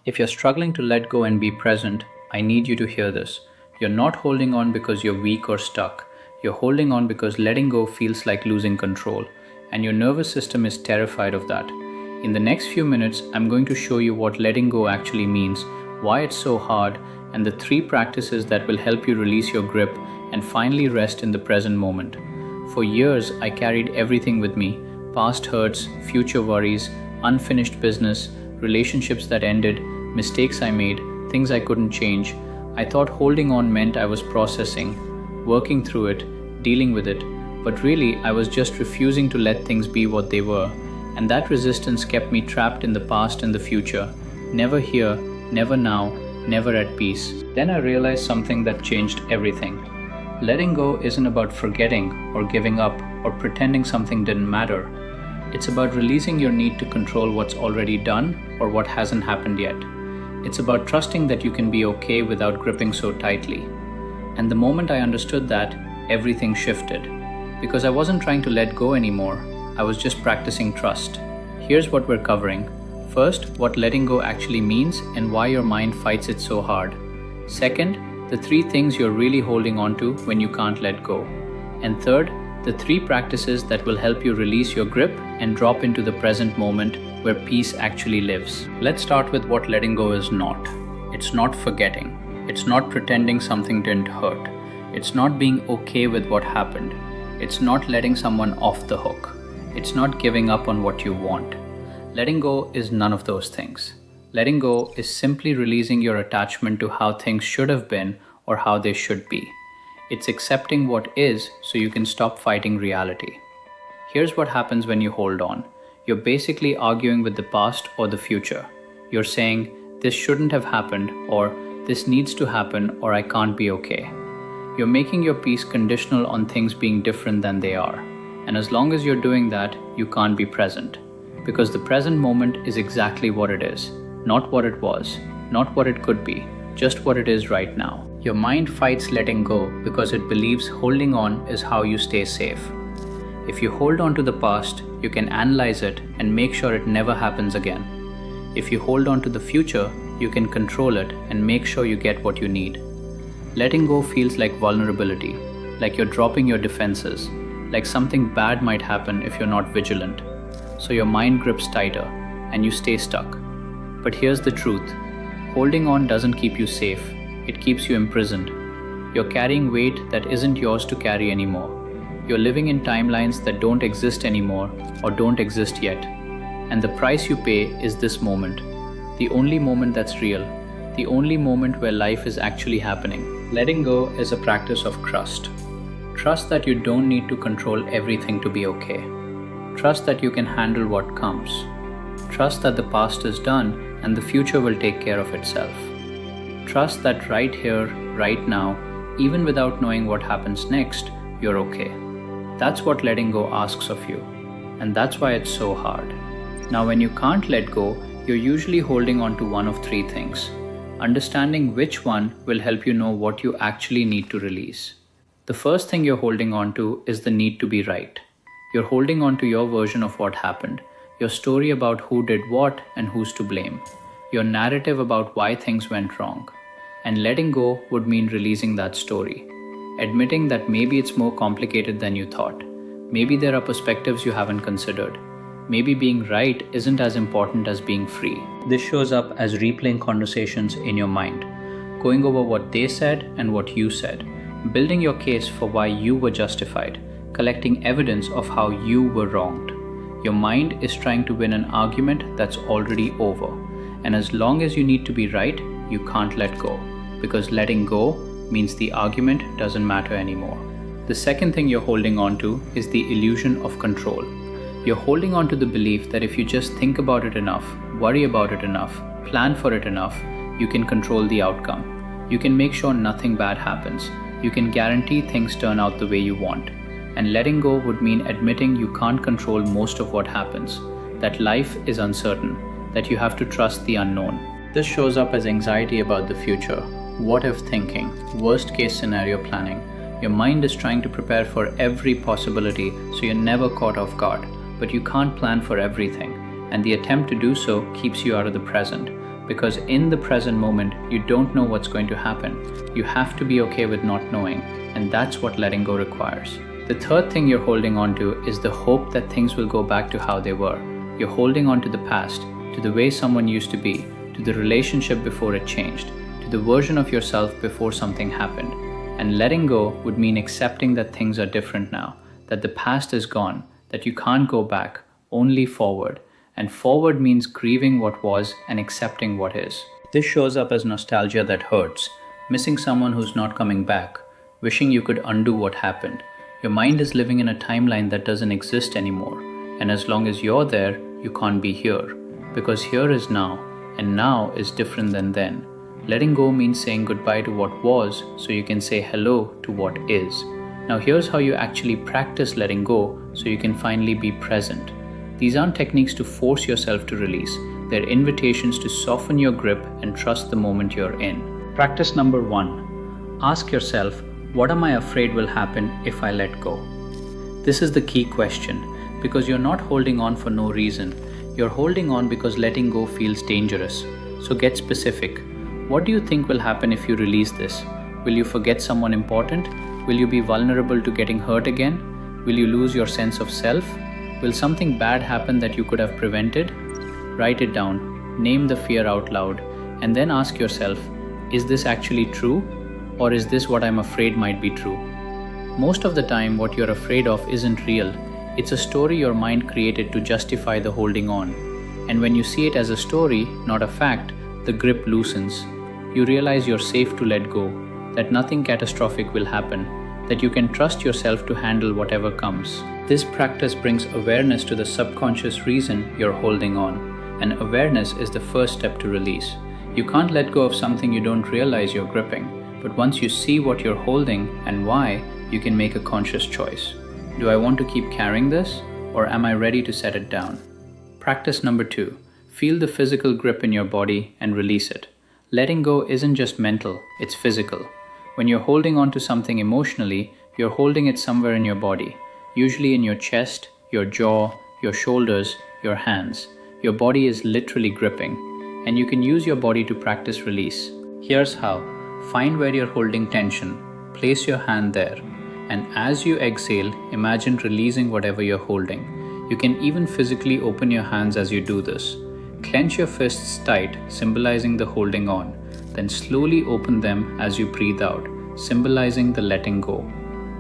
If you're struggling to let go and be present, I need you to hear this. You're not holding on because you're weak or stuck. You're holding on because letting go feels like losing control, and your nervous system is terrified of that. In the next few minutes, I'm going to show you what letting go actually means, why it's so hard, and the 3 practices that will help you release your grip and finally rest in the present moment. For years, I carried everything with me: past hurts, future worries, unfinished business, relationships that ended, mistakes I made, things I couldn't change. I thought holding on meant I was processing, working through it, dealing with it, but really I was just refusing to let things be what they were, and that resistance kept me trapped in the past and the future, never here, never now, never at peace. Then I realized something that changed everything. Letting go isn't about forgetting or giving up or pretending something didn't matter. It's about releasing your need to control what's already done or what hasn't happened yet. It's about trusting that you can be okay without gripping so tightly. And the moment I understood that, everything shifted. Because I wasn't trying to let go anymore, I was just practicing trust. Here's what we're covering. First, what letting go actually means and why your mind fights it so hard. Second, the 3 things you're really holding on to when you can't let go. And third, the 3 practices that will help you release your grip and drop into the present moment where peace actually lives. Let's start with what letting go is not. It's not forgetting. It's not pretending something didn't hurt. It's not being okay with what happened. It's not letting someone off the hook. It's not giving up on what you want. Letting go is none of those things. Letting go is simply releasing your attachment to how things should have been or how they should be. It's accepting what is so you can stop fighting reality. Here's what happens when you hold on. You're basically arguing with the past or the future. You're saying, this shouldn't have happened, or this needs to happen, or I can't be okay. You're making your peace conditional on things being different than they are. And as long as you're doing that, you can't be present. Because the present moment is exactly what it is. Not what it was, not what it could be, just what it is right now. Your mind fights letting go because it believes holding on is how you stay safe. If you hold on to the past, you can analyze it and make sure it never happens again. If you hold on to the future, you can control it and make sure you get what you need. Letting go feels like vulnerability, like you're dropping your defenses, like something bad might happen if you're not vigilant. So your mind grips tighter and you stay stuck. But here's the truth. Holding on doesn't keep you safe. It keeps you imprisoned. You're carrying weight that isn't yours to carry anymore. You're living in timelines that don't exist anymore or don't exist yet. And the price you pay is this moment. The only moment that's real. The only moment where life is actually happening. Letting go is a practice of trust. Trust that you don't need to control everything to be okay. Trust that you can handle what comes. Trust that the past is done and the future will take care of itself. Trust that right here, right now, even without knowing what happens next, you're okay. That's what letting go asks of you. And that's why it's so hard. Now, when you can't let go, you're usually holding on to one of 3 things. Understanding which one will help you know what you actually need to release. The first thing you're holding on to is the need to be right. You're holding on to your version of what happened, your story about who did what and who's to blame, your narrative about why things went wrong. And letting go would mean releasing that story. Admitting that maybe it's more complicated than you thought. Maybe there are perspectives you haven't considered. Maybe being right isn't as important as being free. This shows up as replaying conversations in your mind, going over what they said and what you said, building your case for why you were justified, collecting evidence of how you were wronged. Your mind is trying to win an argument that's already over. And as long as you need to be right, you can't let go. Because letting go means the argument doesn't matter anymore. The second thing you're holding on to is the illusion of control. You're holding on to the belief that if you just think about it enough, worry about it enough, plan for it enough, you can control the outcome. You can make sure nothing bad happens. You can guarantee things turn out the way you want. And letting go would mean admitting you can't control most of what happens, that life is uncertain, that you have to trust the unknown. This shows up as anxiety about the future, what if thinking, worst case scenario planning. Your mind is trying to prepare for every possibility so you're never caught off guard, but you can't plan for everything, and the attempt to do so keeps you out of the present. Because in the present moment, you don't know what's going to happen. You have to be okay with not knowing, and that's what letting go requires. The third thing you're holding on to is the hope that things will go back to how they were. You're holding on to the past, to the way someone used to be, to the relationship before it changed, to the version of yourself before something happened. And letting go would mean accepting that things are different now, that the past is gone, that you can't go back, only forward. And forward means grieving what was and accepting what is. This shows up as nostalgia that hurts, missing someone who's not coming back, wishing you could undo what happened. Your mind is living in a timeline that doesn't exist anymore. And as long as you're there, you can't be here. Because here is now, and now is different than then. Letting go means saying goodbye to what was so you can say hello to what is. Now here's how you actually practice letting go so you can finally be present. These aren't techniques to force yourself to release. They're invitations to soften your grip and trust the moment you're in. Practice number 1. Ask yourself, what am I afraid will happen if I let go? This is the key question, because you're not holding on for no reason. You're holding on because letting go feels dangerous. So get specific. What do you think will happen if you release this? Will you forget someone important? Will you be vulnerable to getting hurt again? Will you lose your sense of self? Will something bad happen that you could have prevented? Write it down, name the fear out loud, and then ask yourself, is this actually true? Or is this what I'm afraid might be true? Most of the time, what you're afraid of isn't real. It's a story your mind created to justify the holding on. And when you see it as a story, not a fact, the grip loosens. You realize you're safe to let go, that nothing catastrophic will happen, that you can trust yourself to handle whatever comes. This practice brings awareness to the subconscious reason you're holding on, and awareness is the first step to release. You can't let go of something you don't realize you're gripping, but once you see what you're holding and why, you can make a conscious choice. Do I want to keep carrying this, or am I ready to set it down? Practice number 2. Feel the physical grip in your body and release it. Letting go isn't just mental, it's physical. When you're holding on to something emotionally, you're holding it somewhere in your body. Usually in your chest, your jaw, your shoulders, your hands. Your body is literally gripping, and you can use your body to practice release. Here's how. Find where you're holding tension, place your hand there, and as you exhale, imagine releasing whatever you're holding. You can even physically open your hands as you do this. Clench your fists tight, symbolizing the holding on, then slowly open them as you breathe out, symbolizing the letting go.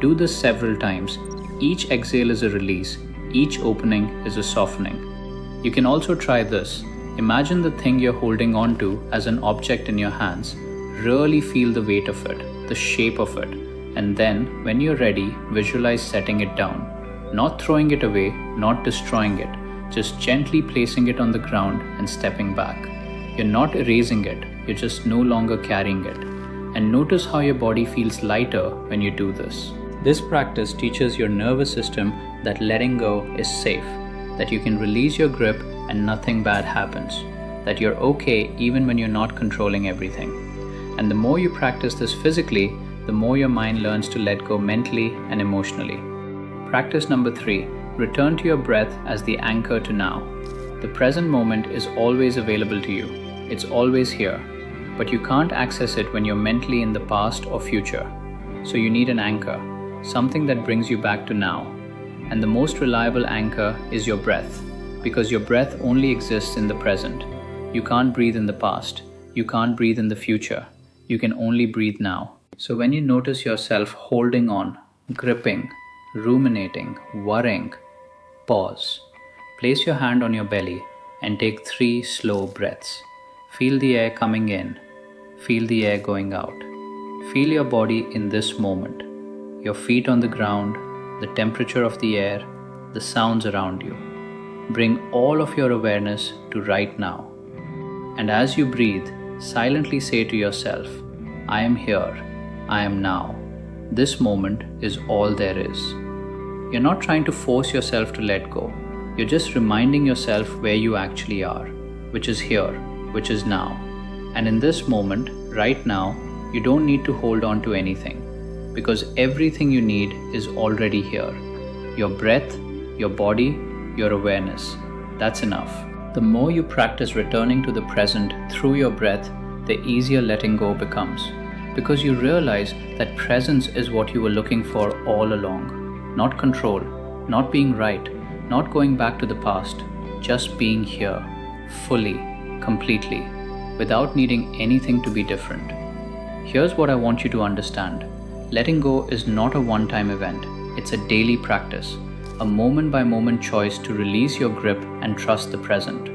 Do this several times. Each exhale is a release, each opening is a softening. You can also try this. Imagine the thing you're holding on to as an object in your hands. Really feel the weight of it, the shape of it, and then, when you're ready, visualize setting it down. Not throwing it away, not destroying it, just gently placing it on the ground and stepping back. You're not erasing it, you're just no longer carrying it. And notice how your body feels lighter when you do this. This practice teaches your nervous system that letting go is safe, that you can release your grip and nothing bad happens, that you're okay even when you're not controlling everything. And the more you practice this physically, the more your mind learns to let go mentally and emotionally. Practice number 3. Return to your breath as the anchor to now. The present moment is always available to you. It's always here, but you can't access it when you're mentally in the past or future. So you need an anchor, something that brings you back to now. And the most reliable anchor is your breath, because your breath only exists in the present. You can't breathe in the past. You can't breathe in the future. You can only breathe now. So when you notice yourself holding on, gripping, ruminating, worrying, pause. Place your hand on your belly and take 3 slow breaths. Feel the air coming in. Feel the air going out. Feel your body in this moment. Your feet on the ground, the temperature of the air, the sounds around you. Bring all of your awareness to right now. And as you breathe, silently say to yourself, I am here. I am now. This moment is all there is. You're not trying to force yourself to let go. You're just reminding yourself where you actually are, which is here, which is now. And in this moment, right now, you don't need to hold on to anything, because everything you need is already here. Your breath, your body, your awareness. That's enough. The more you practice returning to the present through your breath, the easier letting go becomes. Because you realize that presence is what you were looking for all along. Not control, not being right, not going back to the past, just being here, fully, completely, without needing anything to be different. Here's what I want you to understand. Letting go is not a one-time event. It's a daily practice, a moment-by-moment choice to release your grip and trust the present.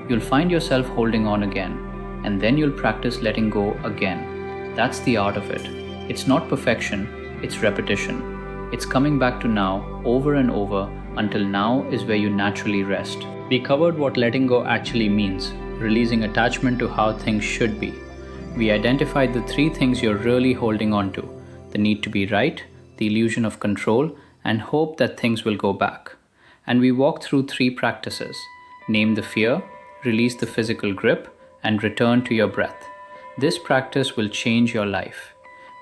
You'll find yourself holding on again, and then you'll practice letting go again. That's the art of it. It's not perfection, it's repetition. It's coming back to now over and over until now is where you naturally rest. We covered what letting go actually means, releasing attachment to how things should be. We identified the 3 things you're really holding on to: the need to be right, the illusion of control, and hope that things will go back. And we walked through 3 practices: name the fear, release the physical grip, and return to your breath. This practice will change your life.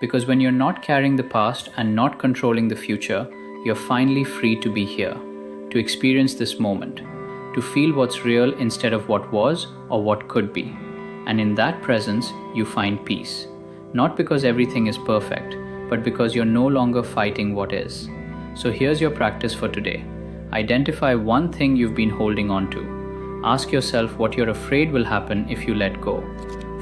Because when you're not carrying the past and not controlling the future, you're finally free to be here, to experience this moment, to feel what's real instead of what was or what could be. And in that presence, you find peace. Not because everything is perfect, but because you're no longer fighting what is. So here's your practice for today. Identify one thing you've been holding on to. Ask yourself what you're afraid will happen if you let go.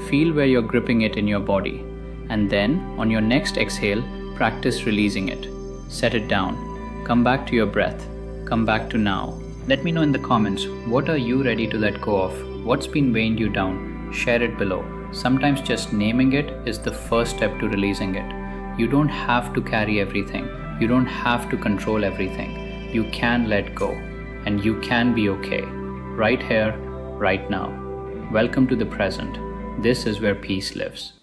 Feel where you're gripping it in your body. And then, on your next exhale, practice releasing it. Set it down. Come back to your breath. Come back to now. Let me know in the comments, what are you ready to let go of? What's been weighing you down? Share it below. Sometimes just naming it is the first step to releasing it. You don't have to carry everything. You don't have to control everything. You can let go. And you can be okay. Right here, right now. Welcome to the present. This is where peace lives.